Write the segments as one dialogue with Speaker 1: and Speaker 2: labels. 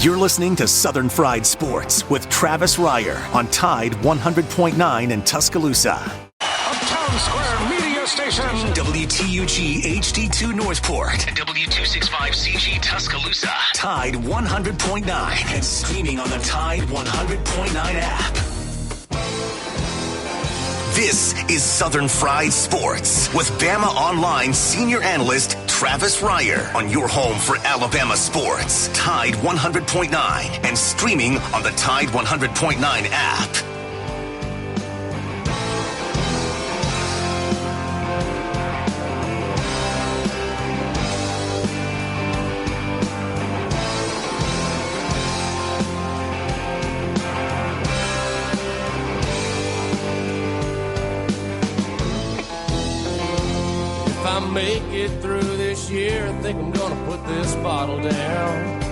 Speaker 1: You're listening to Southern Fried Sports with Travis Reier on Tide 100.9 in Tuscaloosa.
Speaker 2: Uptown Square Media Station.
Speaker 1: WTUG HD2 Northport. And W265CG Tuscaloosa. Tide 100.9 and streaming on the Tide 100.9 app. This is Southern Fried Sports with Bama Online senior analyst Travis Reier on your home for Alabama sports. Tide 100.9 and streaming on the Tide 100.9 app.
Speaker 3: Make it through this year, I think I'm gonna put this bottle down.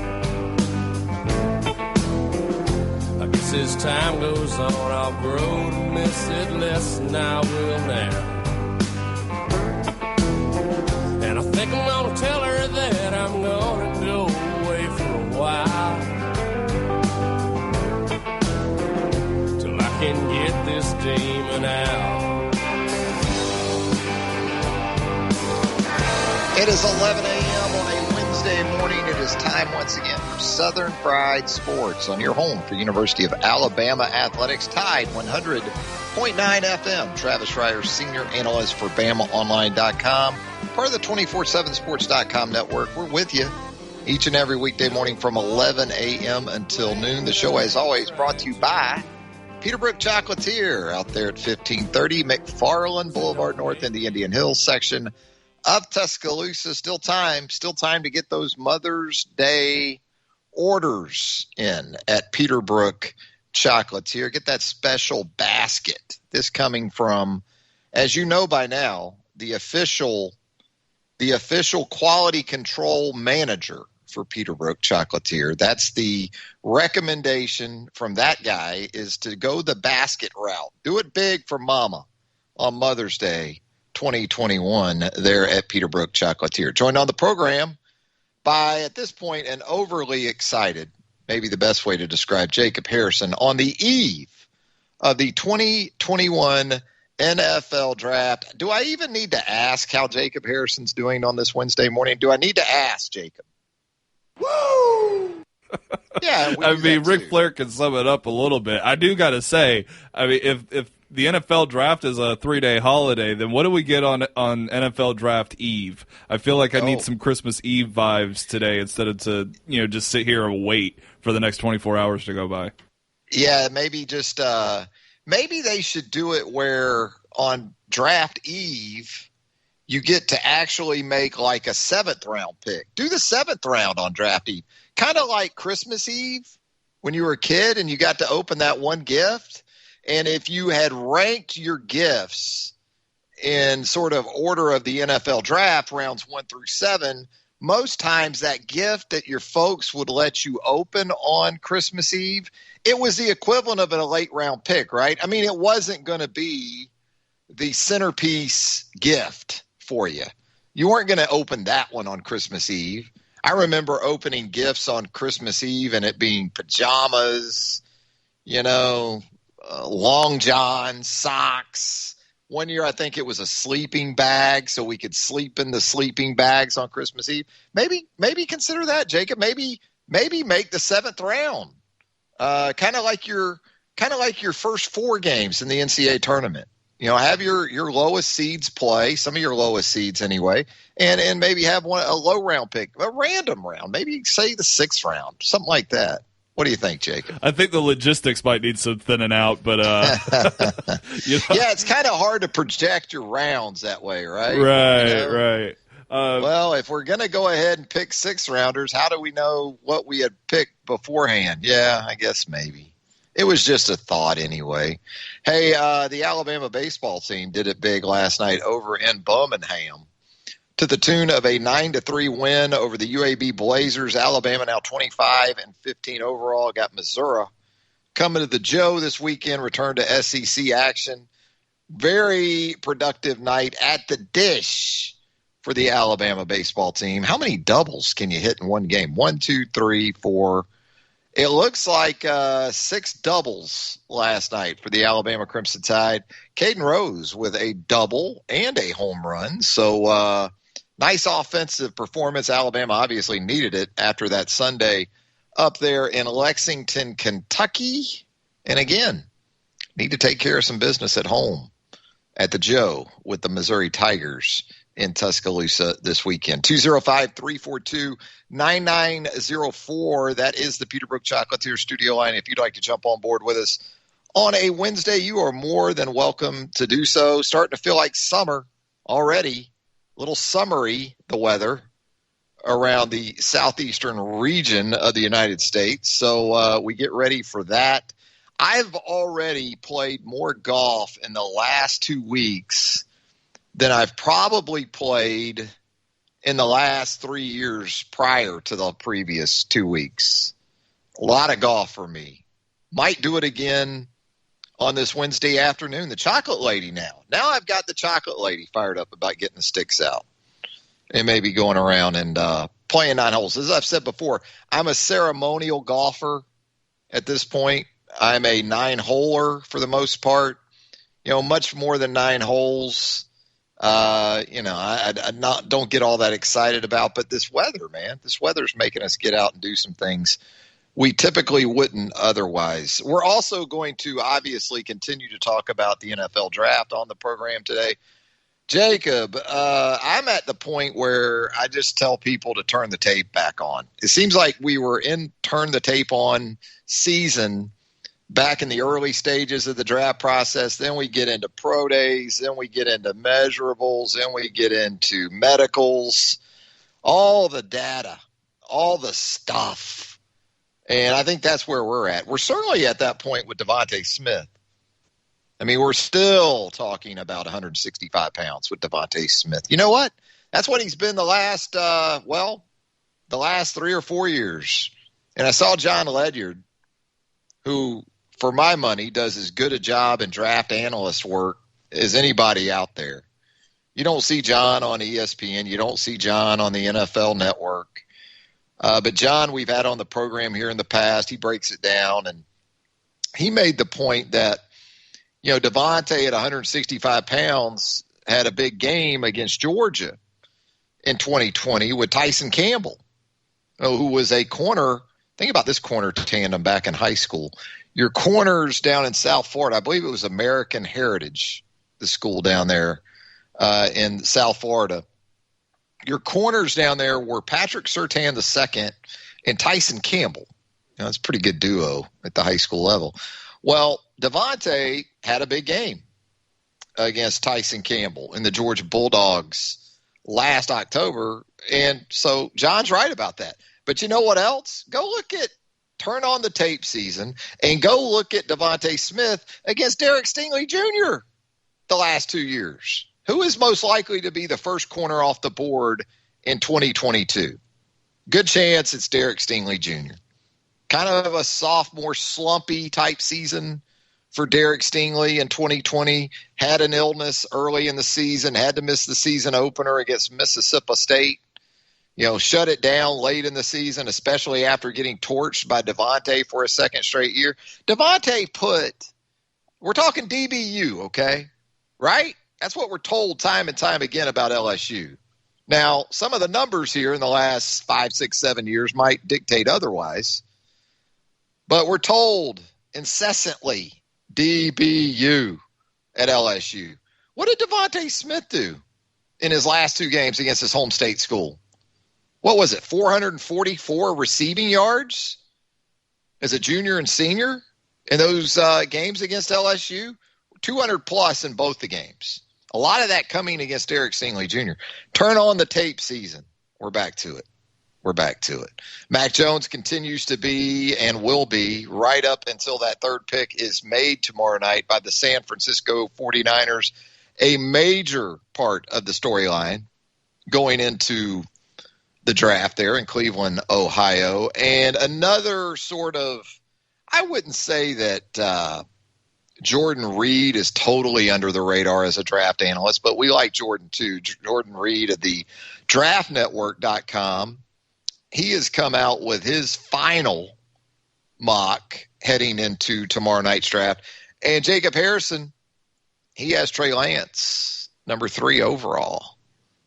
Speaker 3: I guess as time goes on, I'll grow to miss it less than I will now. And I think I'm gonna tell her that I'm gonna go away for a while, till I can get this demon out.
Speaker 4: It is 11 a.m. on a Wednesday morning. It is time once again for Southern Fried Sports on your home for University of Alabama Athletics. Tide 100.9 FM. Travis Reier, senior analyst for BamaOnline.com. Part of the 247sports.com network. We're with you each and every weekday morning from 11 a.m. until noon. The show, as always, brought to you by Peterbrook Chocolatier out there at 1530 McFarland Boulevard North in the Indian Hills section of Tuscaloosa. Still time to get those Mother's Day orders in at Peterbrook Chocolatier. Get that special basket. This coming from, as you know by now, the official quality control manager for Peterbrook Chocolatier. That's the recommendation from that guy, is to go the basket route. Do it big for Mama on Mother's Day 2021 there at Peterbrook Chocolatier. Joined on the program by, at this point, an overly excited, maybe the best way to describe Jacob Harrison, on the eve of the 2021 NFL Draft. Do I even need to ask how Jacob Harrison's doing on this Wednesday morning? Do I need to ask, Jacob? Woo! Yeah,
Speaker 5: I mean, Ric Flair can sum it up a little bit. I do got to say, I mean, if the NFL Draft is a 3-day holiday, then what do we get on NFL Draft Eve? I feel like I need some Christmas Eve vibes today instead of to just sit here and wait for the next 24 hours to go by.
Speaker 4: Yeah, maybe just maybe they should do it where on Draft Eve you get to actually make like a 7th round pick. Do the 7th round on Draft Eve, kind of like Christmas Eve when you were a kid and you got to open that one gift. And if you had ranked your gifts in sort of order of the NFL draft, rounds 1 through 7, most times that gift that your folks would let you open on Christmas Eve, it was the equivalent of a late round pick, right? I mean, it wasn't going to be the centerpiece gift for you. You weren't going to open that one on Christmas Eve. I remember opening gifts on Christmas Eve and it being pajamas, long johns, socks. One year I think it was a sleeping bag, so we could sleep in the sleeping bags on Christmas Eve. Maybe consider that, Jacob. Maybe make the 7th round. Kind of like your first 4 games in the NCAA tournament. Have your lowest seeds play, some of your lowest seeds anyway, and maybe have a low round pick, a random round, maybe say the 6th round, something like that. What do you think, Jacob?
Speaker 5: I think the logistics might need some thinning out, but
Speaker 4: yeah, it's kind of hard to project your rounds that way, right?
Speaker 5: Right.
Speaker 4: Well, if we're going to go ahead and pick 6th rounders, how do we know what we had picked beforehand? Yeah, I guess maybe. It was just a thought anyway. Hey, the Alabama baseball team did it big last night over in Birmingham to the tune of a 9-3 win over the UAB Blazers. Alabama now 25-15 overall. Got Missouri coming to the Joe this weekend, return to SEC action. Very productive night at the Dish for the Alabama baseball team. How many doubles can you hit in one game? 1, 2, 3, 4, It looks like 6 doubles last night for the Alabama Crimson Tide. Caden Rose with a double and a home run. So nice offensive performance. Alabama obviously needed it after that Sunday up there in Lexington, Kentucky. And again, need to take care of some business at home at the Joe with the Tigers in Tuscaloosa this weekend. 205-342-9904. That is the Peterbrook Chocolatier studio line. If you'd like to jump on board with us on a Wednesday, you are more than welcome to do so. Starting to feel like summer already. A little summery, the weather around the southeastern region of the United States. So we get ready for that. I've already played more golf in the last 2 weeks than I've probably played in the last 3 years prior to the previous 2 weeks. A lot of golf for me. Might do it again on this Wednesday afternoon. The Chocolate Lady now. Now I've got the Chocolate Lady fired up about getting the sticks out and maybe going around and playing 9 holes. As I've said before, I'm a ceremonial golfer at this point. I'm a 9-holer for the most part. Much more than 9 holes. I don't get all that excited about, but this weather, man, this weather's making us get out and do some things we typically wouldn't otherwise. We're also going to obviously continue to talk about the NFL draft on the program today. Jacob, I'm at the point where I just tell people to turn the tape back on. It seems like we were in turn the tape on season back in the early stages of the draft process. Then we get into pro days, then we get into measurables, then we get into medicals, all the data, all the stuff. And I think that's where we're at. We're certainly at that point with Devontae Smith. I mean, we're still talking about 165 pounds with Devontae Smith. You know what? That's what he's been the last 3 or 4 years. And I saw John Ledyard, who, for my money, does as good a job in draft analyst work as anybody out there. You don't see John on ESPN. You don't see John on the NFL Network. But John, we've had on the program here in the past. He breaks it down, and he made the point that, Devontae at 165 pounds had a big game against Georgia in 2020 with Tyson Campbell, who was a corner. Think about this corner tandem back in high school. Your corners down in South Florida, I believe it was American Heritage, the school down there in South Florida. Your corners down there were Patrick Surtain II and Tyson Campbell. That's a pretty good duo at the high school level. Well, Devontae had a big game against Tyson Campbell and the Georgia Bulldogs last October. And so John's right about that. But you know what else? Turn on the tape season and go look at Devontae Smith against Derek Stingley Jr. the last 2 years. Who is most likely to be the first corner off the board in 2022? Good chance it's Derek Stingley Jr. Kind of a sophomore slumpy type season for Derek Stingley in 2020. Had an illness early in the season, had to miss the season opener against Mississippi State. Shut it down late in the season, especially after getting torched by Devontae for a second straight year. Devontae we're talking DBU, okay? Right? That's what we're told time and time again about LSU. Now, some of the numbers here in the last 5, 6, 7 years might dictate otherwise, but we're told incessantly DBU at LSU. What did Devontae Smith do in his last 2 games against his home state school? What was it, 444 receiving yards as a junior and senior in those games against LSU? 200 plus in both the games. A lot of that coming against Derek Stingley Jr. Turn on the tape season. We're back to it. Mac Jones continues to be and will be right up until that third pick is made tomorrow night by the San Francisco 49ers. A major part of the storyline going into the draft there in Cleveland, Ohio. And another sort of, I wouldn't say that Jordan Reed is totally under the radar as a draft analyst, but we like Jordan too. Jordan Reed at the draftnetwork.com. He has come out with his final mock heading into tomorrow night's draft. And Jacob Harrison, he has Trey Lance, number 3 overall,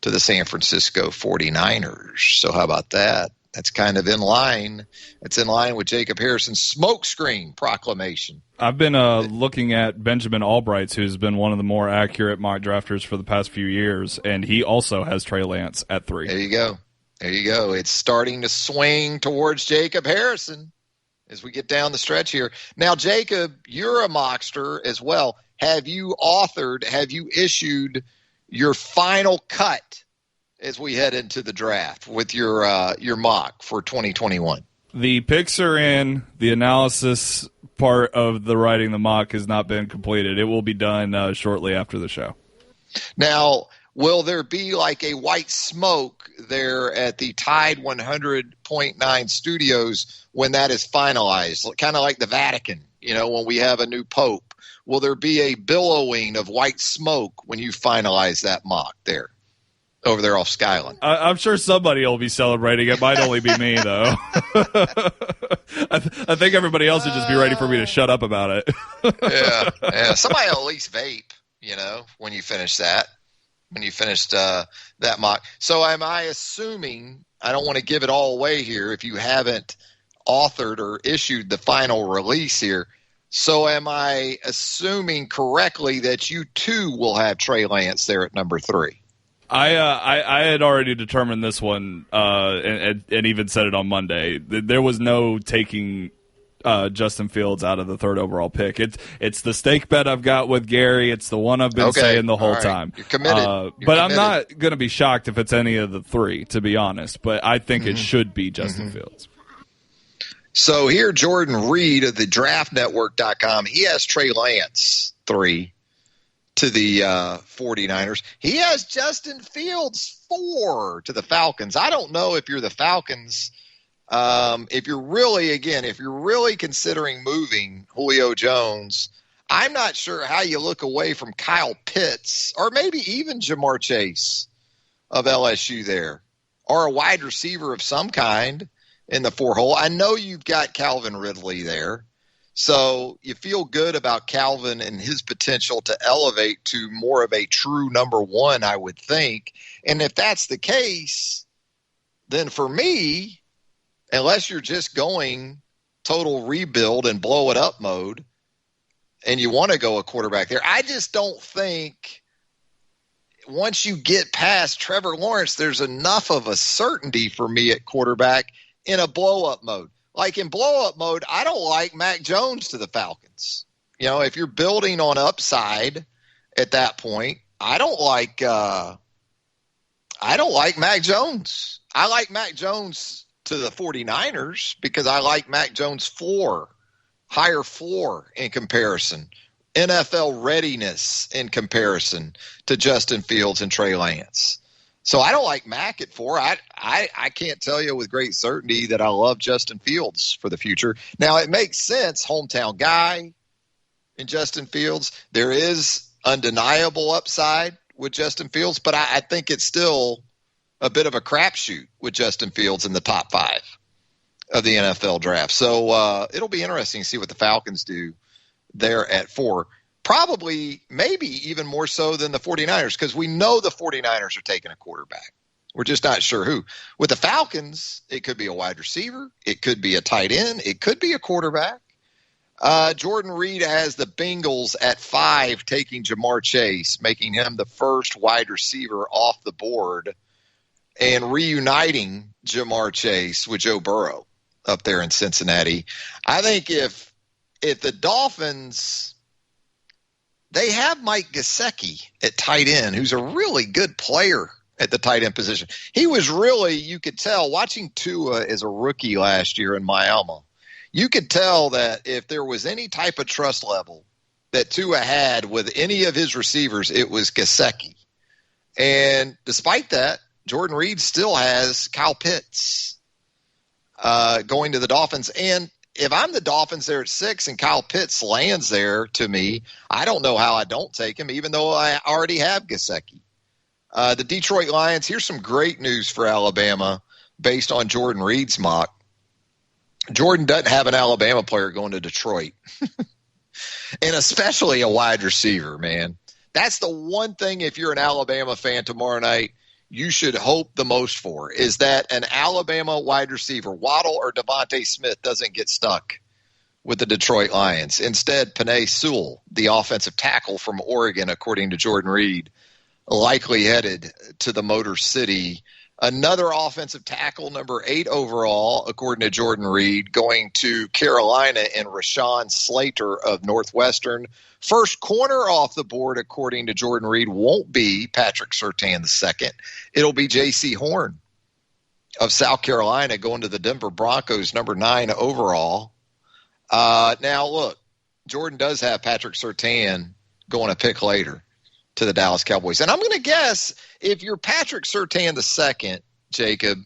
Speaker 4: to the San Francisco 49ers. So how about that? That's kind of in line. It's in line with Jacob Harrison's smokescreen proclamation.
Speaker 5: I've been looking at Benjamin Albright's, who's been one of the more accurate mock drafters for the past few years, and he also has Trey Lance at 3.
Speaker 4: There you go. There you go. It's starting to swing towards Jacob Harrison as we get down the stretch here. Now, Jacob, you're a mockster as well. Have you issued your final cut as we head into the draft with your mock for 2021?
Speaker 5: The picks are in. The analysis part of the writing the mock has not been completed. It will be done shortly after the show.
Speaker 4: Now, will there be like a white smoke there at the Tide 100.9 studios when that is finalized? Kind of like the Vatican, when we have a new pope. Will there be a billowing of white smoke when you finalize that mock there over there off Skyland?
Speaker 5: I'm sure somebody will be celebrating. It might only be me, though. I think everybody else would just be ready for me to shut up about it.
Speaker 4: Yeah. Somebody will at least vape, when you finish that. When you finished that mock. So am I assuming, I don't want to give it all away here if you haven't authored or issued the final release here, so am I assuming correctly that you too will have Trey Lance there at number 3?
Speaker 5: I had already determined this one and even said it on Monday. There was no taking Justin Fields out of the 3rd overall pick. It's the stake bet I've got with Gary. It's the one I've been saying the whole time.
Speaker 4: You're committed.
Speaker 5: I'm not going to be shocked if it's any of the 3, to be honest. But I think it should be Justin Fields.
Speaker 4: So here, Jordan Reed of the DraftNetwork.com, he has Trey Lance 3 to the 49ers. He has Justin Fields 4 to the Falcons. I don't know if you're the Falcons. If you're really considering moving Julio Jones, I'm not sure how you look away from Kyle Pitts or maybe even Jamar Chase of LSU there, or a wide receiver of some kind in the 4 hole. I know you've got Calvin Ridley there, so you feel good about Calvin and his potential to elevate to more of a true number 1, I would think. And if that's the case, then for me, unless you're just going total rebuild and blow it up mode and you want to go a quarterback there, I just don't think once you get past Trevor Lawrence, there's enough of a certainty for me at quarterback in a blow-up mode. Like in blow-up mode, I don't like Mac Jones to the Falcons. If you're building on upside at that point, I don't like Mac Jones. I like Mac Jones to the 49ers because I like Mac Jones' higher floor in comparison, NFL readiness in comparison to Justin Fields and Trey Lance. So I don't like Mac at 4. I can't tell you with great certainty that I love Justin Fields for the future. Now, it makes sense, hometown guy in Justin Fields. There is undeniable upside with Justin Fields, but I think it's still a bit of a crapshoot with Justin Fields in the top 5 of the NFL draft. So it'll be interesting to see what the Falcons do there at 4. Probably, maybe even more so than the 49ers, because we know the 49ers are taking a quarterback. We're just not sure who. With the Falcons, it could be a wide receiver. It could be a tight end. It could be a quarterback. Jordan Reed has the Bengals at 5, taking Jamar Chase, making him the first wide receiver off the board and reuniting Jamar Chase with Joe Burrow up there in Cincinnati. I think if the Dolphins – they have Mike Gesicki at tight end, who's a really good player at the tight end position. He was really, you could tell, watching Tua as a rookie last year in Miami, you could tell that if there was any type of trust level that Tua had with any of his receivers, it was Gesicki. And despite that, Jordan Reed still has Kyle Pitts going to the Dolphins. And if I'm the Dolphins there at 6 and Kyle Pitts lands there to me, I don't know how I don't take him, even though I already have Gesicki. The Detroit Lions, here's some great news for Alabama based on Jordan Reed's mock. Jordan doesn't have an Alabama player going to Detroit, and especially a wide receiver, man. That's the one thing, if you're an Alabama fan tomorrow night, you should hope the most for, is that an Alabama wide receiver, Waddle or Devontae Smith, doesn't get stuck with the Detroit Lions. Instead, Penei Sewell, the offensive tackle from Oregon, according to Jordan Reed, likely headed to the Motor City. Another offensive tackle, number 8 overall, according to Jordan Reed, going to Carolina in Rashawn Slater of Northwestern. First corner off the board, according to Jordan Reed, won't be Patrick Surtain II. It'll be J.C. Horn of South Carolina going to the Denver Broncos, number 9 overall. Now, look, Jordan does have Patrick Surtain going a pick later to the Dallas Cowboys. And I'm going to guess if you're Patrick Surtain II, Jacob,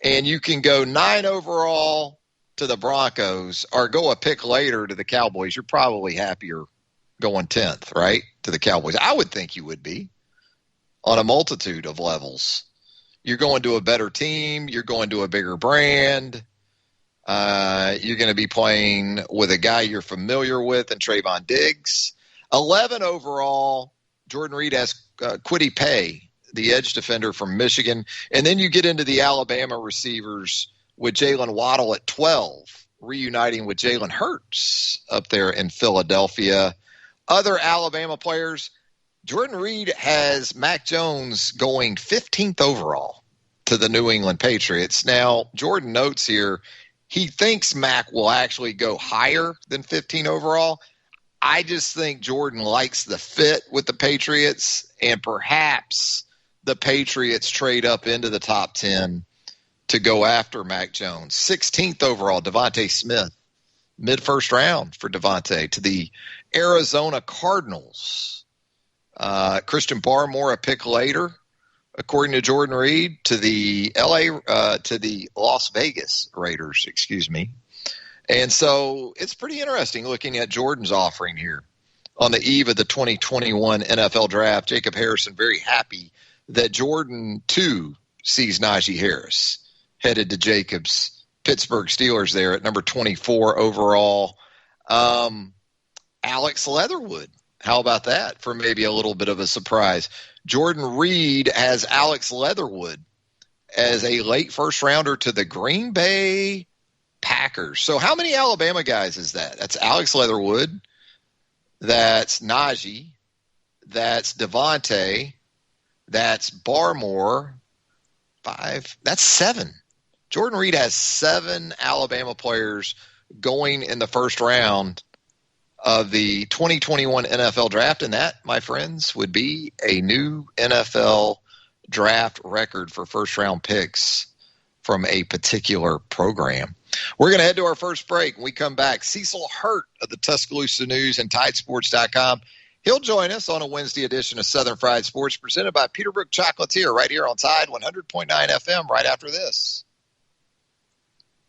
Speaker 4: and you can go 9 overall to the Broncos or go a pick later to the Cowboys, you're probably happier going 10th, right, to the Cowboys. I would think you would be on a multitude of levels. You're going to a better team. You're going to a bigger brand. You're going to be playing with a guy you're familiar with in Trayvon Diggs. 11 overall, Jordan Reed has Kwity Paye, the edge defender from Michigan. And then you get into the Alabama receivers with Jalen Waddle at 12, reuniting with Jalen Hurts up there in Philadelphia. Other Alabama players, Jordan Reed has Mac Jones going 15th overall to the New England Patriots. Now, Jordan notes here, he thinks Mac will actually go higher than 15 overall. I just think Jordan likes the fit with the Patriots, and perhaps the Patriots trade up into the top 10 to go after Mac Jones. 16th overall, Devontae Smith, mid-first round for Devontae to the Arizona Cardinals. Christian Barmore, a pick later, according to Jordan Reed, to the Las Vegas Raiders, And so it's pretty interesting looking at Jordan's offering here on the eve of the 2021 NFL Draft. Jacob Harrison very happy that Jordan, too, sees Najee Harris headed to Jacob's Pittsburgh Steelers there at number 24 overall. Alex Leatherwood, how about that for maybe a little bit of a surprise? Jordan Reed has Alex Leatherwood as a late first rounder to the Green Bay Packers. So how many Alabama guys is that? That's Alex Leatherwood. That's Najee. That's Devontae. That's Barmore. 5. That's 7. Jordan Reed has 7 Alabama players going in the first round of the 2021 NFL Draft, and that, my friends, would be a new NFL draft record for first-round picks from a particular program. We're going to head to our first break. When we come back, Cecil Hurt of the Tuscaloosa News and TideSports.com. He'll join us on a Wednesday edition of Southern Fried Sports presented by Peterbrook Chocolatier right here on Tide 100.9 FM right after this.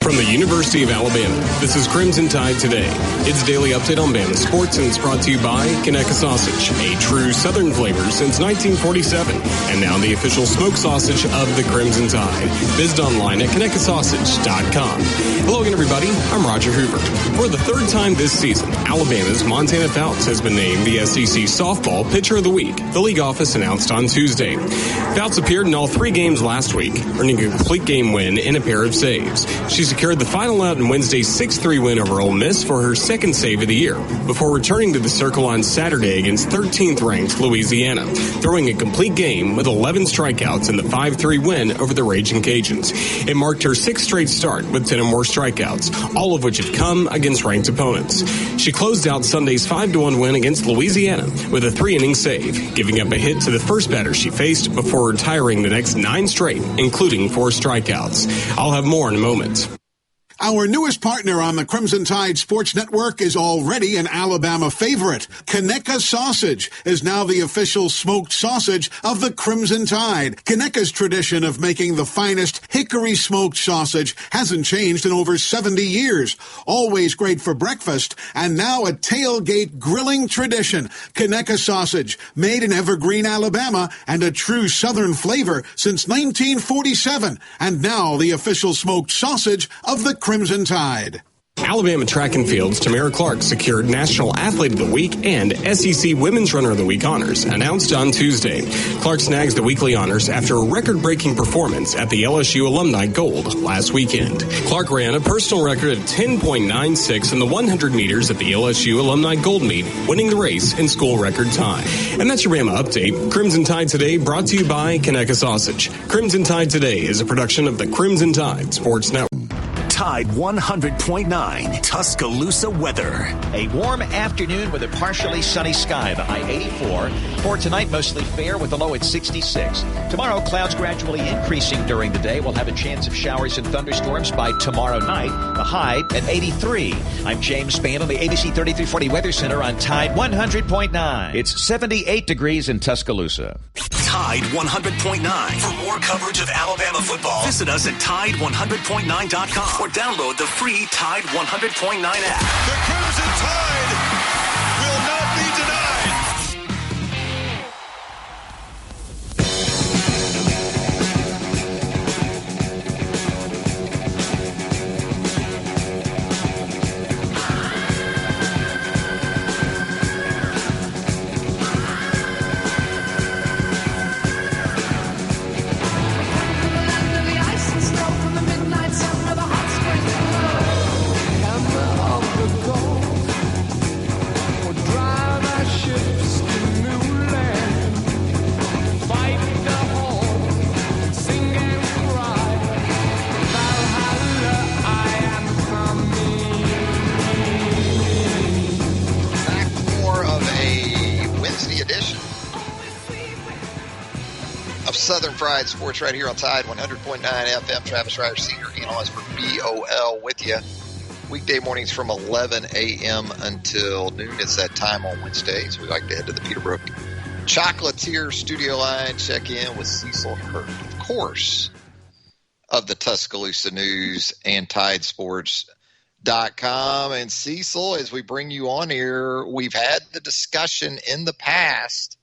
Speaker 6: From the University of Alabama, this is Crimson Tide Today. It's a daily update on Bama sports, and it's brought to you by Conecuh Sausage, a true Southern flavor since 1947, and now the official smoked sausage of the Crimson Tide. Visit online at ConecuhSausage.com. Hello again, everybody. I'm Roger Hoover. For the third time this season, Alabama's Montana Fouts has been named the SEC Softball Pitcher of the Week. The league office announced on Tuesday. Fouts appeared in all 3 games last week, earning a complete game win and a pair of saves. She secured the final out in Wednesday's 6-3 win over Ole Miss for her second save of the year, before returning to the circle on Saturday against 13th-ranked Louisiana, throwing a complete game with 11 strikeouts in the 5-3 win over the Raging Cajuns. It marked her 6th straight start with 10 or more strikeouts, all of which have come against ranked opponents. She closed out Sunday's 5-1 win against Louisiana with a 3-inning save, giving up a hit to the first batter she faced before retiring the next 9 straight, including 4 strikeouts. I'll have more in a moment.
Speaker 7: Our newest partner on the Crimson Tide Sports Network is already an Alabama favorite. Conecuh Sausage is now the official smoked sausage of the Crimson Tide. Conecuh's tradition of making the finest hickory smoked sausage hasn't changed in over 70 years. Always great for breakfast, and now a tailgate grilling tradition. Conecuh Sausage, made in Evergreen, Alabama, and a true Southern flavor since 1947, and now the official smoked sausage of the Crimson Crimson Tide.
Speaker 6: Alabama Track and Field's Tamara Clark secured National Athlete of the Week and SEC Women's Runner of the Week honors, announced on Tuesday. Clark snags the weekly honors after a record-breaking performance at the LSU Alumni Gold last weekend. Clark ran a personal record of 10.96 in the 100 meters at the LSU Alumni Gold meet, winning the race in school record time. And that's your Bama update. Crimson Tide Today brought to you by Conecuh Sausage. Crimson Tide Today is a production of the Crimson Tide Sports Network.
Speaker 1: Tide 100.9 Tuscaloosa weather.
Speaker 8: A warm afternoon with a partially sunny sky, the high 84. For tonight, mostly fair with a low at 66. Tomorrow, clouds gradually increasing during the day. We'll have a chance of showers and thunderstorms by tomorrow night, the high at 83. I'm James Spann on the ABC 3340 Weather Center on Tide 100.9. It's 78 degrees in Tuscaloosa.
Speaker 1: Tide 100.9. For more coverage of Alabama football, visit us at Tide100.9.com or download the free Tide 100.9 app.
Speaker 9: The Crimson Tide will not be denied.
Speaker 4: Southern Fried Sports right here on Tide 100.9 FM. Travis Reier, senior analyst for BOL with you. Weekday mornings from 11 a.m. until noon. It's that time on Wednesdays. We like to head to the Peterbrook Chocolatier studio line, check in with Cecil Hurt, of course, of the Tuscaloosa News and TideSports.com. And Cecil, as we bring you on here, we've had the discussion in the past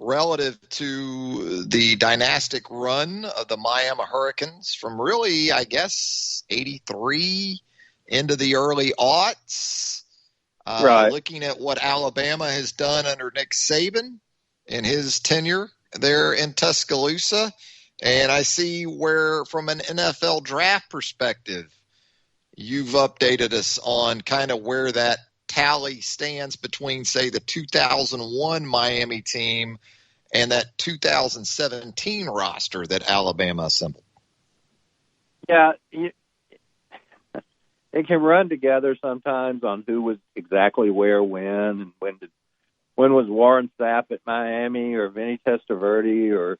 Speaker 4: relative to the dynastic run of the Miami Hurricanes from really, I guess, 83 into the early aughts.
Speaker 10: Right.
Speaker 4: Looking at what Alabama has done under Nick Saban in his tenure there in Tuscaloosa. And I see where, from an NFL draft perspective, you've updated us on kind of where that tally stands between, say, the 2001 Miami team and that 2017 roster that Alabama assembled.
Speaker 10: Yeah, it can run together sometimes on who was exactly where when, and when was Warren Sapp at Miami or Vinny Testaverde, or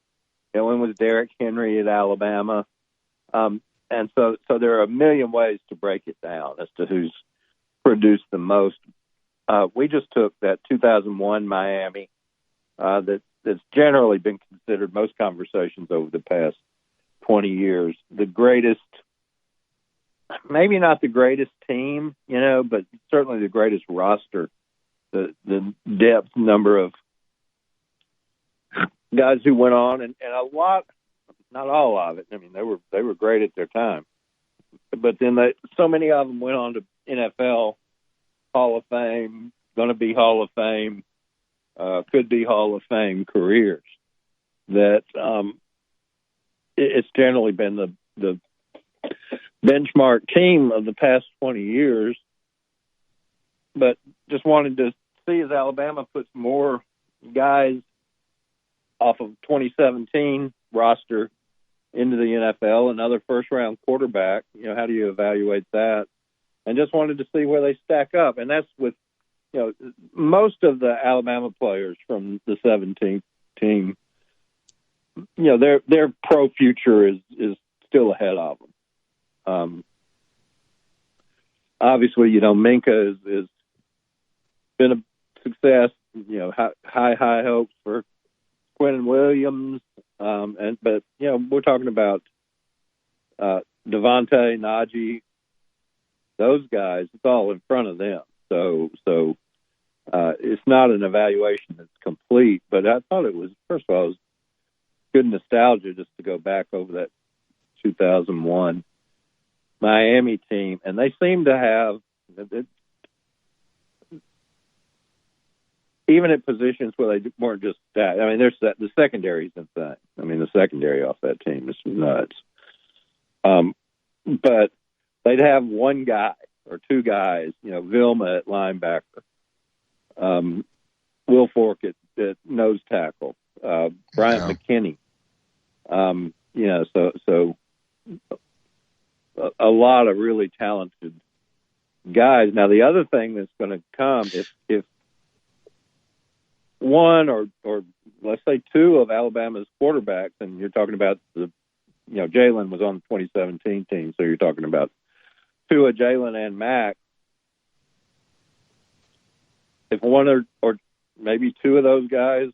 Speaker 10: when was Derrick Henry at Alabama. And so there are a million ways to break it down as to who's produced the most. We just took that 2001 Miami that's generally been considered, most conversations over the past 20 years, the greatest, maybe not the greatest team, but certainly the greatest roster, the depth number of guys who went on, and a lot, not all of it. I mean, they were great at their time, but then so many of them went on to NFL, Hall of Fame, going to be Hall of Fame, could be Hall of Fame careers, that it's generally been the benchmark team of the past 20 years. But just wanted to see, as Alabama puts more guys off of 2017 roster into the NFL, another first-round quarterback, how do you evaluate that? And just wanted to see where they stack up. And that's with, most of the Alabama players from the 17th team, their pro future is still ahead of them. Obviously, Minka is been a success, high hopes for Quentin Williams. But we're talking about Devontae, Najee, those guys. It's all in front of them. So it's not an evaluation that's complete, but I thought it was, first of all, it was good nostalgia just to go back over that 2001 Miami team, and they seem to have even at positions where they weren't just that. I mean, the secondary's insane. I mean, the secondary off that team is nuts. But they'd have one guy or two guys, Vilma at linebacker, Will Fork at nose tackle, Bryant McKinney. So a lot of really talented guys. Now, the other thing that's going to come if one or let's say two of Alabama's quarterbacks, and you're talking about Jalen was on the 2017 team, so you're talking about two of Jalen and Mac. If one or maybe two of those guys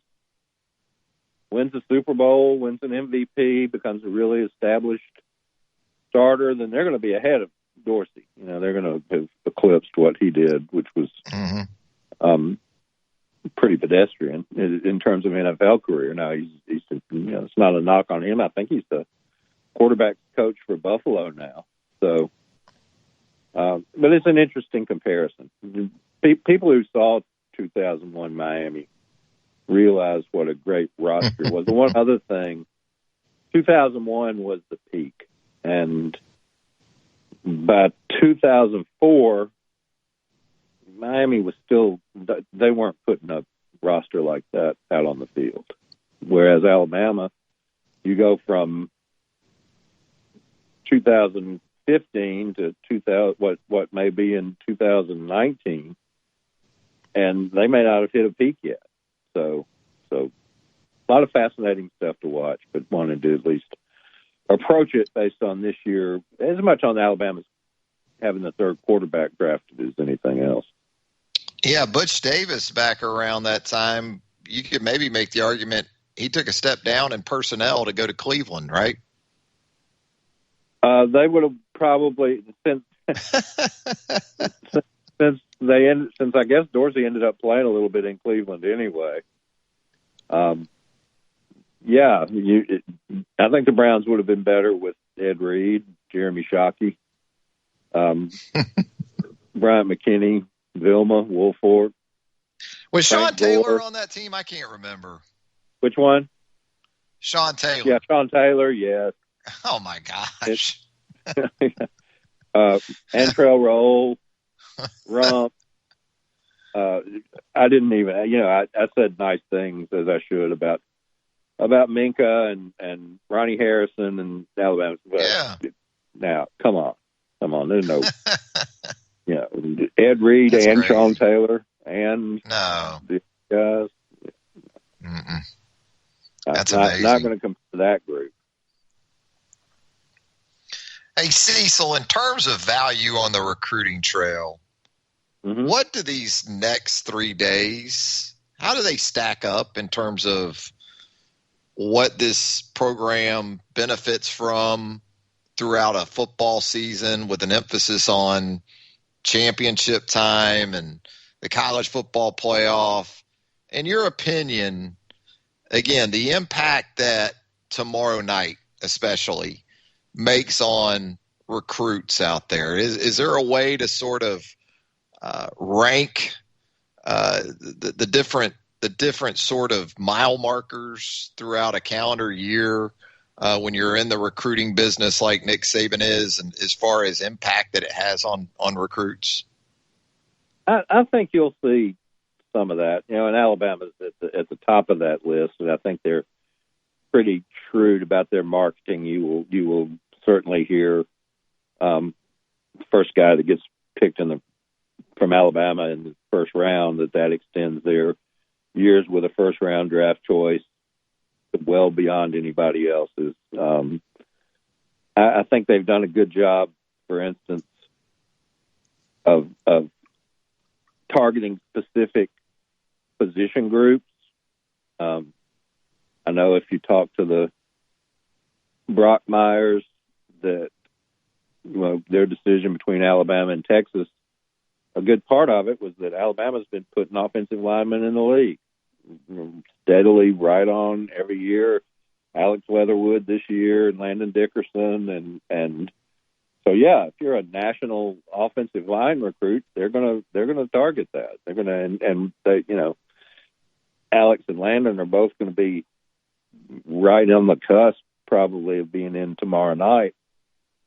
Speaker 10: wins the Super Bowl, wins an MVP, becomes a really established starter, then they're going to be ahead of Dorsey. They're going to have eclipsed what he did, which was pretty pedestrian in terms of NFL career. Now he's it's not a knock on him. I think he's the quarterback coach for Buffalo now. So, but it's an interesting comparison. People who saw 2001 Miami realize what a great roster was. The one other thing, 2001 was the peak, and by 2004, Miami was still, they weren't putting a roster like that out on the field. Whereas Alabama, you go from 2015 to 2000, what may be in 2019, and they may not have hit a peak yet. So a lot of fascinating stuff to watch, but wanted to at least approach it based on this year, as much on Alabama's having the third quarterback drafted as anything else.
Speaker 4: Yeah, Butch Davis back around that time, you could maybe make the argument he took a step down in personnel to go to Cleveland, right?
Speaker 10: They would have probably since I guess Dorsey ended up playing a little bit in Cleveland anyway. I think the Browns would have been better with Ed Reed, Jeremy Shockey, Bryant McKinney, Vilma, Wolford.
Speaker 4: Was Sean Taylor on that team? I can't remember.
Speaker 10: Which one?
Speaker 4: Sean Taylor.
Speaker 10: Yeah, Sean Taylor, yes.
Speaker 4: Oh, my gosh.
Speaker 10: Antrell Roll, Rump. I didn't even, I said nice things, as I should, about Minka and Ronnie Harrison and Alabama.
Speaker 4: Yeah.
Speaker 10: Now, come on. There's no, Ed Reed and crazy. Sean Taylor and the guys.
Speaker 4: Mm-mm. That's
Speaker 10: amazing. Not going to compare to that group.
Speaker 4: Hey, Cecil, in terms of value on the recruiting trail, what do these next 3 days, how do they stack up in terms of what this program benefits from throughout a football season with an emphasis on championship time and the college football playoff? In your opinion, again, the impact that tomorrow night especially makes on recruits out there, is there a way to sort of rank the different sort of mile markers throughout a calendar year when you're in the recruiting business like Nick Saban is, and as far as impact that it has on recruits?
Speaker 10: I think you'll see some of that. And Alabama's at the top of that list, and I think they're pretty shrewd about their marketing. You will certainly hear first guy that gets picked from Alabama in the first round, that extends their years with a first round draft choice well beyond anybody else's. I think they've done a good job, for instance, of targeting specific position groups. I know if you talk to the Brockmeyers, that their decision between Alabama and Texas, a good part of it was that Alabama's been putting offensive linemen in the league steadily, right on every year. Alex Leatherwood this year, and Landon Dickerson, and yeah, if you're a national offensive line recruit, they're gonna target that. They're gonna and they, Alex and Landon are both going to be right on the cusp, probably, of being in tomorrow night.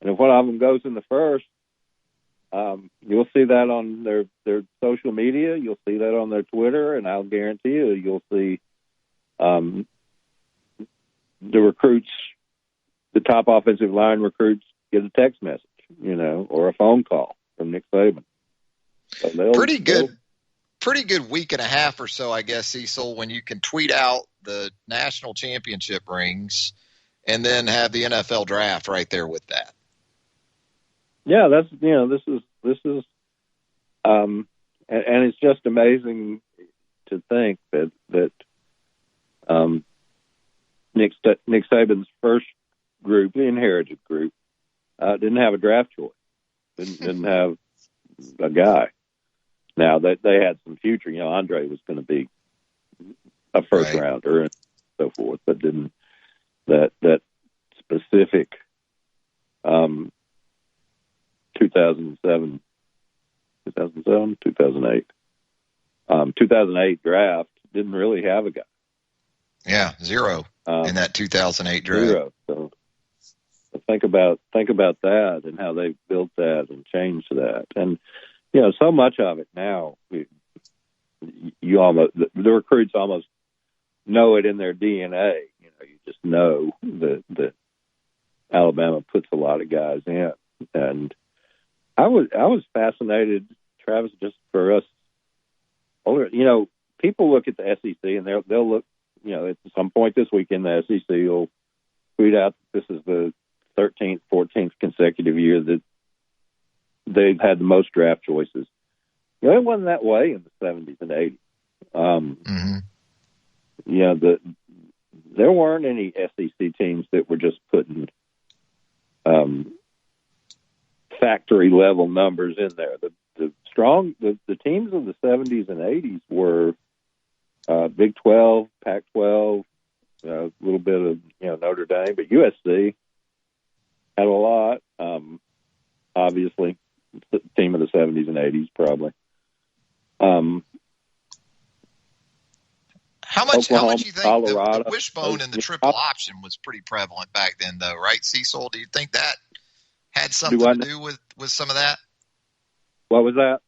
Speaker 10: And if one of them goes in the first, you'll see that on their social media. You'll see that on their Twitter, and I'll guarantee you'll see the recruits, the top offensive line recruits, get a text message, or a phone call from Nick Saban. So
Speaker 4: pretty good week and a half or so, I guess, Cecil, when you can tweet out the national championship rings and then have the NFL draft right there with that.
Speaker 10: Yeah, that's this is and it's just amazing to think that Nick Saban's first group, the inherited group, didn't have a draft choice, didn't have a guy. Now that they had some future, Andre was going to be a first rounder and so forth, but didn't that specific 2008 draft didn't really have a guy.
Speaker 4: Yeah, zero in that 2008 draft.
Speaker 10: Zero. So think about that and how they built that and changed that. And so much of it now, the recruits almost know it in their DNA. You just know that Alabama puts a lot of guys in. And I was fascinated, Travis, just for us older. People look at the SEC and they'll look. At some point this weekend, the SEC will tweet out that this is the 13th, 14th consecutive year that they've had the most draft choices. It wasn't that way in the 70s and 80s. There weren't any SEC teams that were just putting factory level numbers in there. The teams of the 70s and 80s were Big 12, Pac-12, a little bit of Notre Dame, but USC had a lot. Obviously, the team of the 70s and 80s, probably.
Speaker 4: How much do you think
Speaker 10: Colorado,
Speaker 4: the wishbone and the triple option was pretty prevalent back then, though, right, Cecil? Do you think that had something to do with some of that?
Speaker 10: What was that?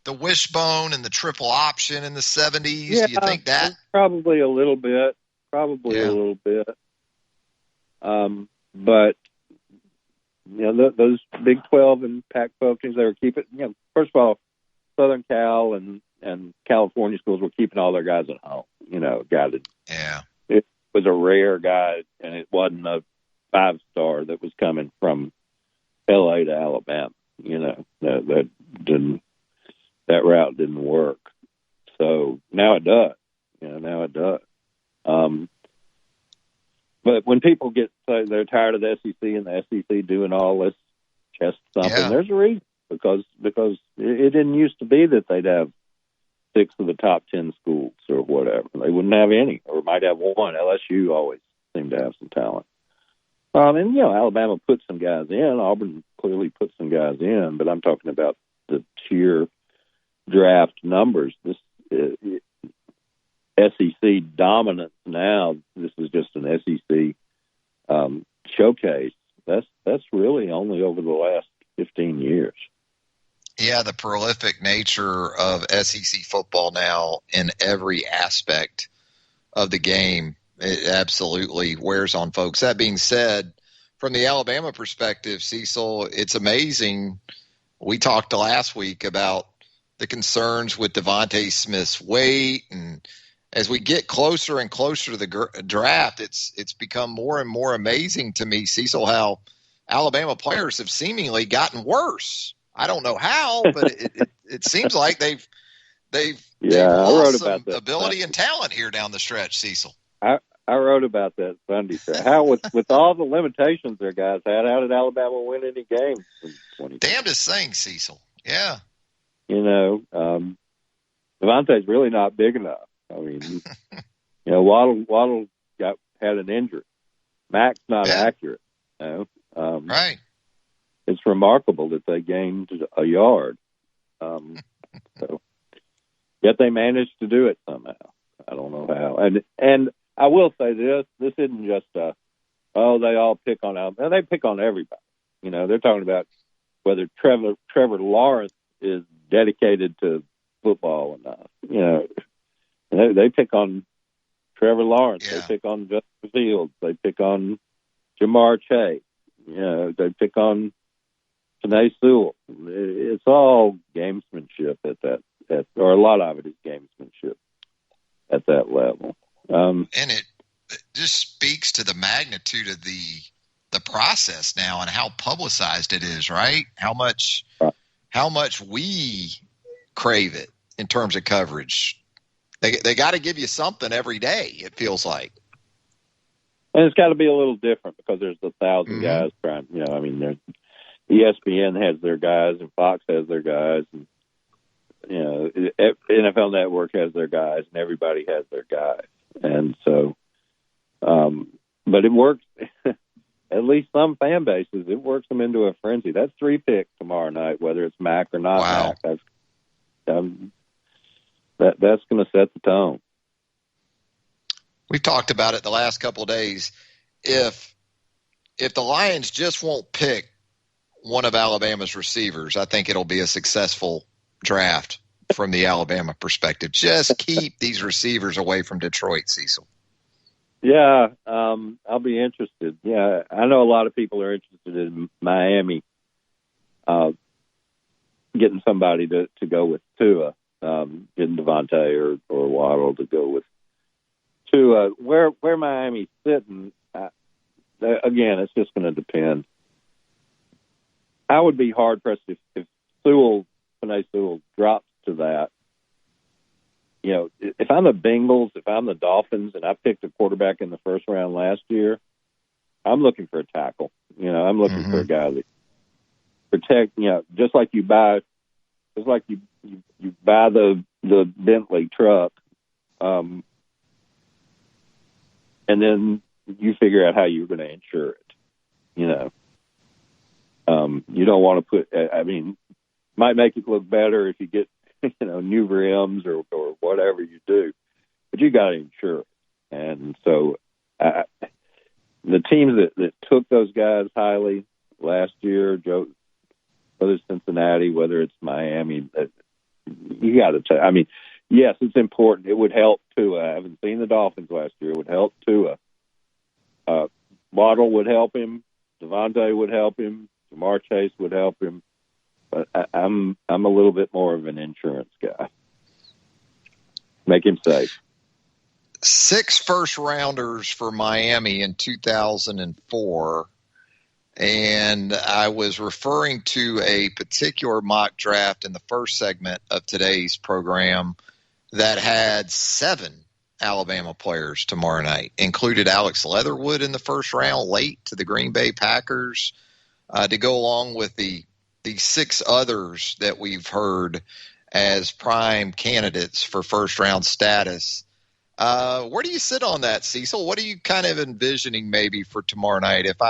Speaker 4: The wishbone and the triple option in the 70s.
Speaker 10: Yeah,
Speaker 4: do you think that?
Speaker 10: Probably a little bit. A little bit. But those Big 12 and Pac-12 teams, they were keeping. First of all, Southern Cal and California schools were keeping all their guys at home. It was a rare guy, and it wasn't a 5-star that was coming from L.A. to Alabama. That route didn't work. So now it does. But when people say they're tired of the SEC and the SEC doing all this chest thumping, there's a reason, because it didn't used to be that they'd have 6 of the top 10 schools or whatever. They wouldn't have any, or might have one. LSU always seemed to have some talent. And Alabama put some guys in. Auburn clearly put some guys in, but I'm talking about the sheer draft numbers. This SEC dominance now. This is just an SEC showcase. That's really only over the last 15 years.
Speaker 4: Yeah, the prolific nature of SEC football now in every aspect of the game, it absolutely wears on folks. That being said, from the Alabama perspective, Cecil, it's amazing. We talked last week about the concerns with Devontae Smith's weight, and as we get closer and closer to the draft, it's become more and more amazing to me, Cecil, how Alabama players have seemingly gotten worse. I don't know how, but it seems like they've lost some ability and talent here down the stretch, Cecil.
Speaker 10: I wrote about that Sunday. How with all the limitations their guys had, how did Alabama win any games in 2020?
Speaker 4: Damnedest thing, Cecil. Yeah.
Speaker 10: Devontae's really not big enough. I mean, Waddle had an injury. Mac's not accurate.
Speaker 4: Right.
Speaker 10: it's remarkable that they gained a yard. So, yet they managed to do it somehow. I don't know how. And I will say this isn't just they all pick on Alabama. They pick on everybody. You know, they're talking about whether Trevor Lawrence is dedicated to football or not. You know, they pick on Trevor Lawrence. Yeah. They pick on Justin Fields. They pick on Jamar Chase. You know, they pick on Penei Sewell. It's all gamesmanship or a lot of it is gamesmanship at that level.
Speaker 4: And it just speaks to the magnitude of the process now and how publicized it is, right? How much we crave it in terms of coverage. They got to give you something every day, it feels like.
Speaker 10: And it's got to be a little different because there's 1,000 guys trying, you know, I mean, there's ESPN has their guys and Fox has their guys and, you know, NFL Network has their guys and everybody has their guys. And so, but it works, at least some fan bases, it works them into a frenzy. That's 3 picks tomorrow night, whether it's Mac or not Mac. That's going to set the tone.
Speaker 4: We've talked about it the last couple of days. If the Lions just won't pick one of Alabama's receivers, I think it'll be a successful draft from the Alabama perspective. Just keep these receivers away from Detroit, Cecil.
Speaker 10: Yeah, I'll be interested. Yeah, I know a lot of people are interested in Miami getting somebody to go with Tua, getting Devontae or Waddle to go with Tua. Where Miami's sitting, again, it's just going to depend. I would be hard-pressed if Penei Sewell drops to that. You know, if I'm the Bengals, if I'm the Dolphins, and I picked a quarterback in the first round last year, I'm looking for a tackle. You know, I'm looking for a guy that protect. You know, just like you buy the Bentley truck, and then you figure out how you're going to insure it. You know, you don't want to put. I mean, might make it look better if you get, you know, new rims or whatever you do, but you got to insure it. And so the teams that took those guys highly last year, whether it's Cincinnati, whether it's Miami, you got to I mean, yes, it's important. It would help Tua. I haven't seen the Dolphins last year. It would help Tua. Waddle would help him. Devontae would help him. Jamar Chase would help him. But I'm a little bit more of an insurance guy. Make him safe.
Speaker 4: 6 first-rounders for Miami in 2004, and I was referring to a particular mock draft in the first segment of today's program that had 7 Alabama players tomorrow night, included Alex Leatherwood in the first round, late to the Green Bay Packers, to go along with the 6 others that we've heard as prime candidates for first-round status. Where do you sit on that, Cecil? What are you kind of envisioning maybe for tomorrow night? If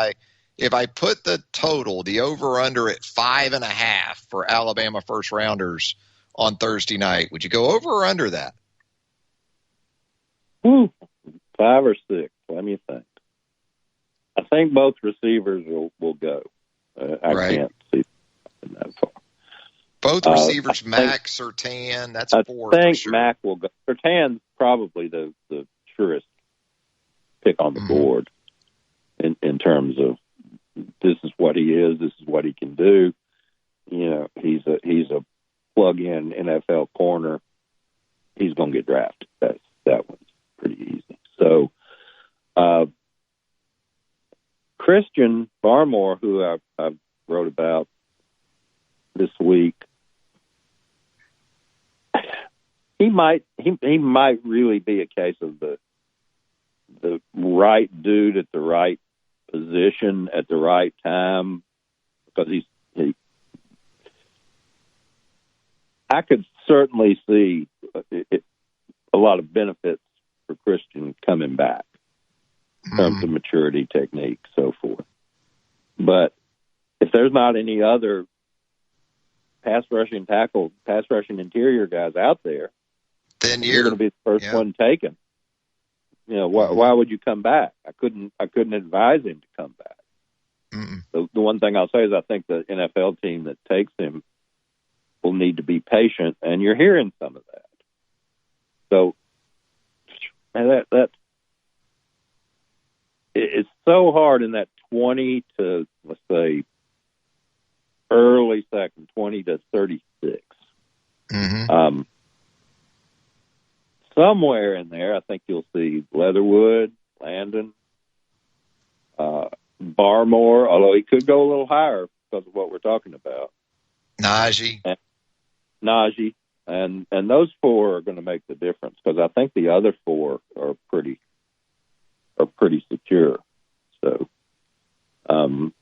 Speaker 4: I put the total, the over-under at 5.5 for Alabama first-rounders on Thursday night, would you go over or under that?
Speaker 10: 5 or 6. Let me think. I think both receivers will go. I can't see that far.
Speaker 4: Both receivers, Mac, Surtain, that's 4.
Speaker 10: I think
Speaker 4: sure.
Speaker 10: Mac will go. Surtain's probably the surest pick on the board in terms of this is what he is, this is what he can do. You know, he's a plug-in NFL corner. He's going to get drafted. That one's pretty easy. So, Christian Barmore, who I wrote about this week, he might really be a case of the right dude at the right position at the right time, because I could certainly see a lot of benefits for Christian coming back in terms of maturity, technique, so forth. But if there's not any other pass rushing interior guys out there,
Speaker 4: then
Speaker 10: you're going to be the first one taken. Why would you come back? I couldn't advise him to come back. The one thing I'll say is I think the NFL team that takes him will need to be patient, and you're hearing some of that. So, and that it's so hard in that 20 to, let's say, early second, 20 to 36. Somewhere in there, I think you'll see Leatherwood, Landon, Barmore, although he could go a little higher because of what we're talking about.
Speaker 4: Najee.
Speaker 10: And those four are going to make the difference because I think the other four are pretty secure. So, 7's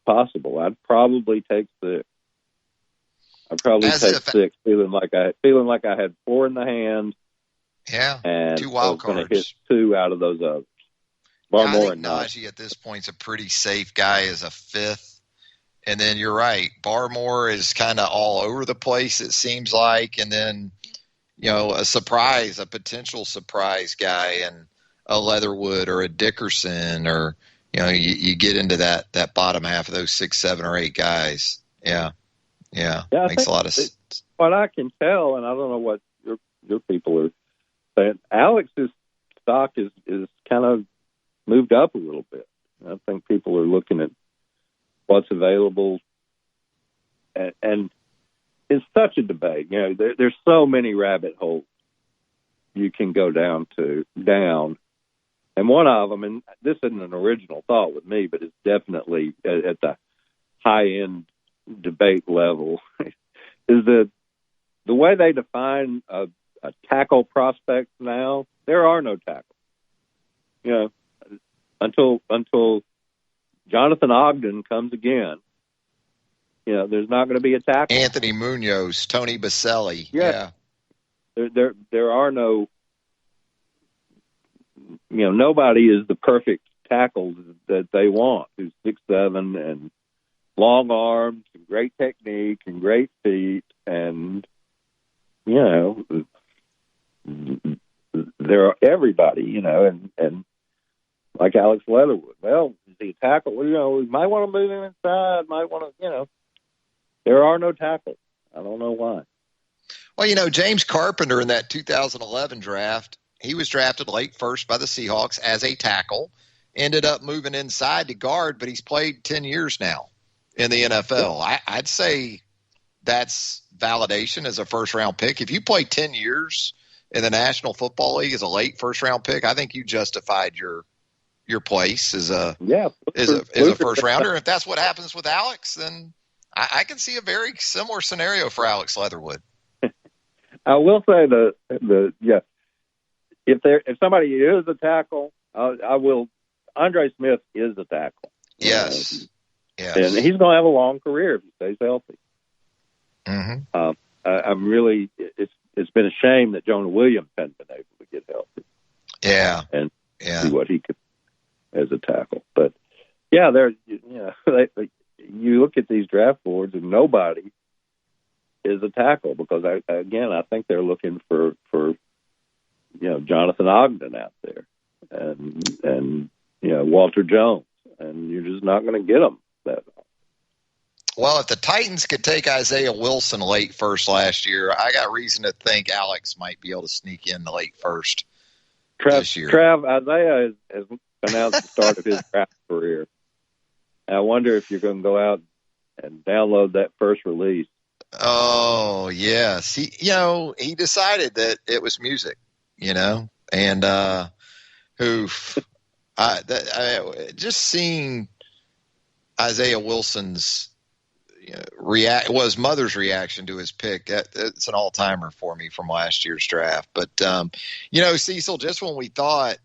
Speaker 10: possible. I'd probably take 6. I'd probably take 6, feeling like I had 4 in the hand.
Speaker 4: Yeah,
Speaker 10: and
Speaker 4: 2 wild cards.
Speaker 10: I was going to hit 2 out of those others.
Speaker 4: I think Najee at this point is a pretty safe guy as a 5th. And then you're right, Barmore is kind of all over the place, it seems like. And then, a potential surprise guy, and a Leatherwood or a Dickerson, or you get into that bottom half of those 6, 7, or 8 guys. Yeah, makes a lot of sense.
Speaker 10: What I can tell, and I don't know what your people are saying, Alex's stock is kind of moved up a little bit. I think people are looking at what's available, and it's such a debate. There's so many rabbit holes you can go down. And one of them, and this isn't an original thought with me, but it's definitely at the high-end debate level, is the way they define a tackle prospect now. There are no tackles. Until Jonathan Ogden comes again, there's not going to be a tackle.
Speaker 4: Anthony Munoz, Tony Baselli.
Speaker 10: Yeah. There are no, nobody is the perfect tackle that they want, who's 6'7" and long arms and great technique and great feet. And, there are everybody, and like Alex Leatherwood. Well, is he a tackle? Well, we might want to move him inside, might want to, there are no tackles. I don't know why.
Speaker 4: Well, James Carpenter in that 2011 draft, he was drafted late first by the Seahawks as a tackle, ended up moving inside to guard, but he's played 10 years now in the NFL. I'd say that's validation as a first-round pick. If you play 10 years in the National Football League as a late first-round pick, I think you justified your place as a first-rounder. If that's what happens with Alex, then I can see a very similar scenario for Alex Leatherwood.
Speaker 10: I will say if somebody is a tackle, I will. Andre Smith is a tackle.
Speaker 4: Yes.
Speaker 10: And he's going to have a long career if he stays healthy.
Speaker 4: Mm-hmm.
Speaker 10: I'm really. It's been a shame that Jonah Williams hasn't been able to get healthy.
Speaker 4: Yeah.
Speaker 10: And see what he could as a tackle. But you look at these draft boards and nobody is a tackle because I think they're looking for Jonathan Ogden out there and Walter Jones, and you're just not going to get them that.
Speaker 4: Well, if the Titans could take Isaiah Wilson late first last year, I got reason to think Alex might be able to sneak in the late first this year.
Speaker 10: Isaiah has announced the start of his draft career. I wonder if you're going to go out and download that first release.
Speaker 4: Oh, yes. He decided that it was music, and just seeing Isaiah Wilson's was mother's reaction to his pick. It's an all-timer for me from last year's draft. But, Cecil, just when we thought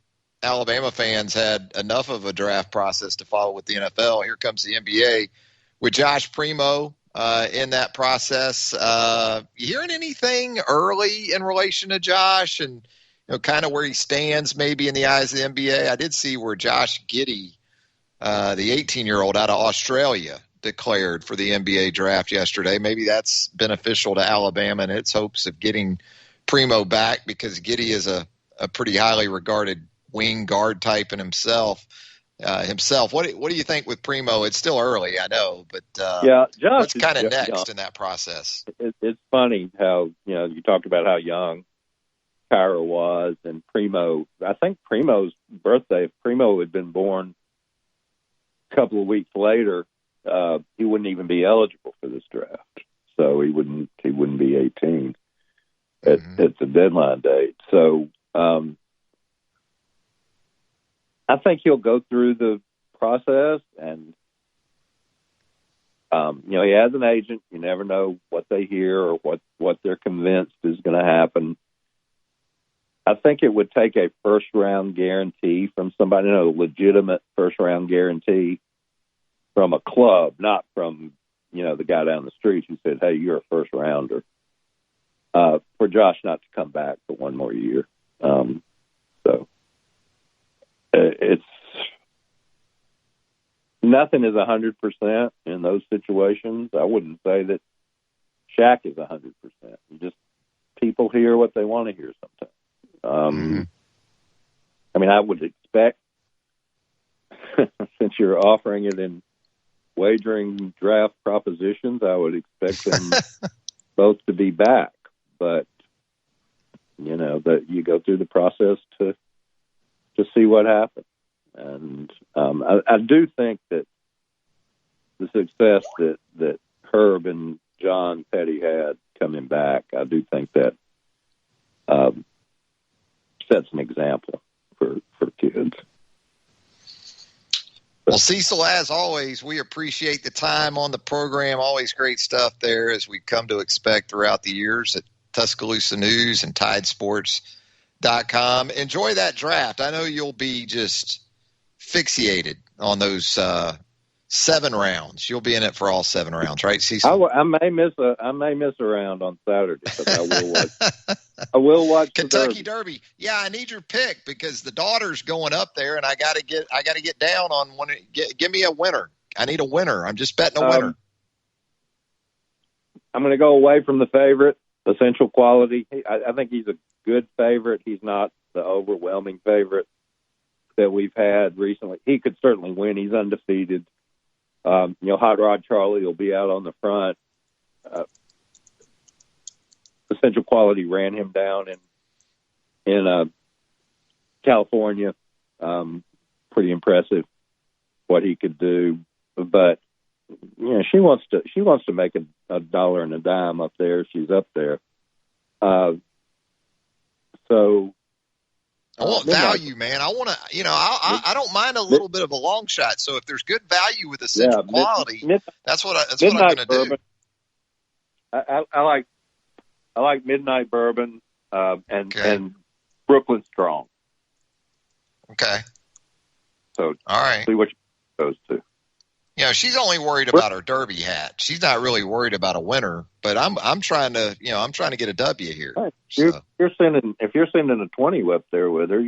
Speaker 4: Alabama fans had enough of a draft process to follow with the NFL, here comes the NBA with Josh Primo in that process. You hearing anything early in relation to Josh and kind of where he stands maybe in the eyes of the NBA? I did see where Josh Giddey the 18-year-old out of Australia, declared for the NBA draft yesterday. Maybe that's beneficial to Alabama and its hopes of getting Primo back, because Giddey is a pretty highly regarded wing guard type in himself. What do you think with Primo? It's still early, I know, but
Speaker 10: Josh,
Speaker 4: what's kind of next in that process?
Speaker 10: It's funny how you talked about how young Kyra was, and Primo. I think Primo's birthday, if Primo had been born a couple of weeks later, he wouldn't even be eligible for this draft. So he wouldn't be 18 at the deadline date. So I think he'll go through the process, and he has an agent. You never know what they hear or what they're convinced is going to happen. I think it would take a first-round guarantee from somebody, a legitimate first-round guarantee from a club, not from, the guy down the street who said, hey, you're a first-rounder, for Josh not to come back for one more year. So it's nothing is 100% in those situations. I wouldn't say that Shaq is 100%. Just people hear what they want to hear sometimes. I mean, I would expect, since you're offering it in wagering draft propositions, I would expect them both to be back. But, that you go through the process to see what happens. And I do think that the success that Herb and John Petty had coming back, I do think that sets an example for kids.
Speaker 4: Well, Cecil, as always, we appreciate the time on the program. Always great stuff there, as we've come to expect throughout the years at Tuscaloosa News and TideSports.com. Enjoy that draft. I know you'll be just fixated on those 7 rounds. You'll be in it for all 7 rounds, right, Cecil?
Speaker 10: I may miss a round on Saturday, but I will watch. I will watch
Speaker 4: Kentucky Derby. Yeah, I need your pick, because the daughter's going up there, and I got to get down on one. Give me a winner. I need a winner. I'm just betting a winner.
Speaker 10: I'm going to go away from the favorite, Essential Quality. I think he's a good favorite. He's not the overwhelming favorite that we've had recently. He could certainly win. He's undefeated. Hot Rod Charlie will be out on the front. Essential Quality ran him down in California. Pretty impressive what he could do, but she wants to make a dollar and a dime up there. She's up there. So
Speaker 4: I want value, man. I want to, I don't mind a little bit of a long shot. So if there's good value with Essential Quality, that's what I'm going to do.
Speaker 10: I like Midnight Bourbon and Brooklyn Strong.
Speaker 4: Okay.
Speaker 10: So
Speaker 4: all right,
Speaker 10: see what those two.
Speaker 4: She's only worried about her Derby hat. She's not really worried about a winner. But I'm trying to get a W here.
Speaker 10: Right. If you're sending a 20 up there with her,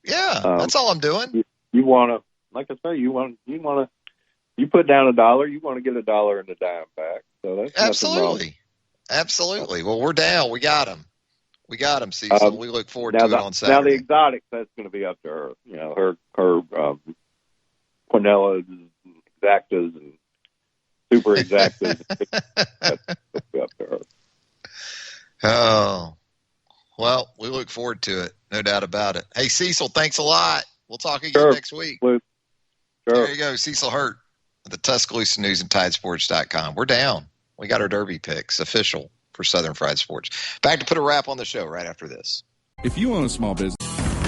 Speaker 4: that's all I'm doing.
Speaker 10: You want to, like I say, you put down $1, you want to get a dollar and a dime back. So that's
Speaker 4: absolutely. Well, we're down. We got him, Cecil. We look forward to it on Saturday.
Speaker 10: Now the exotics, that's going to be up to her. Her Quinellas, Exactas, and Super Exactas. That's up to her.
Speaker 4: Oh, well, we look forward to it. No doubt about it. Hey, Cecil, thanks a lot. We'll talk again next week.
Speaker 10: Sure.
Speaker 4: There you go. Cecil Hurt of the Tuscaloosa News and TideSports.com. We're down. We got our Derby picks official for Southern Fried Sports. Back to put a wrap on the show right after this.
Speaker 11: If you own a small business.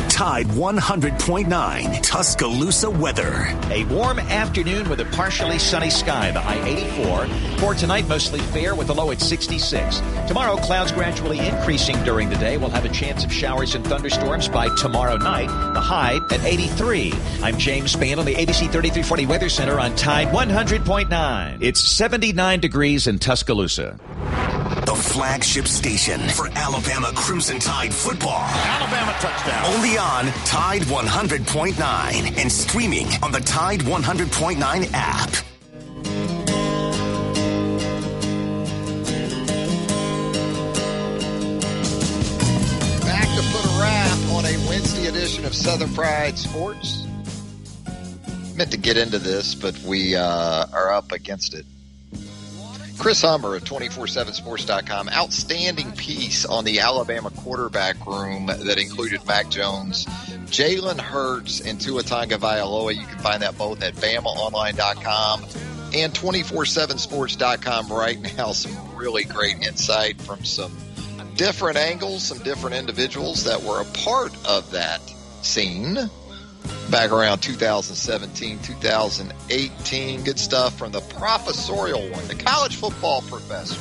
Speaker 1: Tide 100.9 Tuscaloosa weather.
Speaker 8: A warm afternoon with a partially sunny sky, the high 84. For tonight, mostly fair with a low at 66. Tomorrow, clouds gradually increasing during the day. We'll have a chance of showers and thunderstorms by tomorrow night, the high at 83. I'm James Spann on the ABC 3340 Weather Center on Tide 100.9. It's 79 degrees in Tuscaloosa.
Speaker 1: the flagship station for Alabama Crimson Tide football.
Speaker 2: Alabama touchdown.
Speaker 1: Only on Tide 100.9 and streaming on the Tide 100.9 app.
Speaker 4: Back to put a wrap on a Wednesday edition of Southern Fried Sports. Meant to get into this, but we are up against it. Chris Hummer of 247sports.com. Outstanding piece on the Alabama quarterback room that included Mac Jones, Jalen Hurts, and Tua Tagovailoa. You can find that both at BamaOnline.com and 247sports.com right now. Some really great insight from some different angles, some different individuals that were a part of that scene back around 2017, 2018. Good stuff from the professorial one, the college football professor,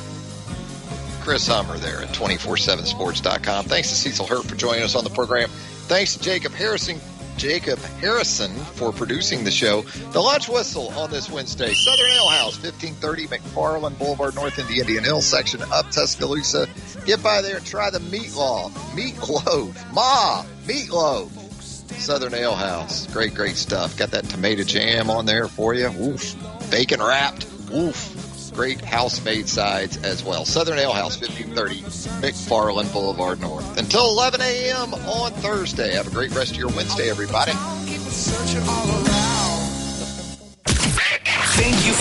Speaker 4: Chris Hummer there at 247sports.com. Thanks to Cecil Hurt for joining us on the program. Thanks to Jacob Harrison for producing the show. The lunch whistle on this Wednesday, Southern Ale House, 1530 McFarland Boulevard, north in the Indian Hills section of Tuscaloosa. Get by there and try the meatloaf. Southern Ale House. Great, great stuff. Got that tomato jam on there for you. Woof. Bacon wrapped. Woof. Great house-made sides as well. Southern Ale House, 1530 McFarland Boulevard North. Until 11 a.m. on Thursday. Have a great rest of your Wednesday, everybody.
Speaker 1: Thank you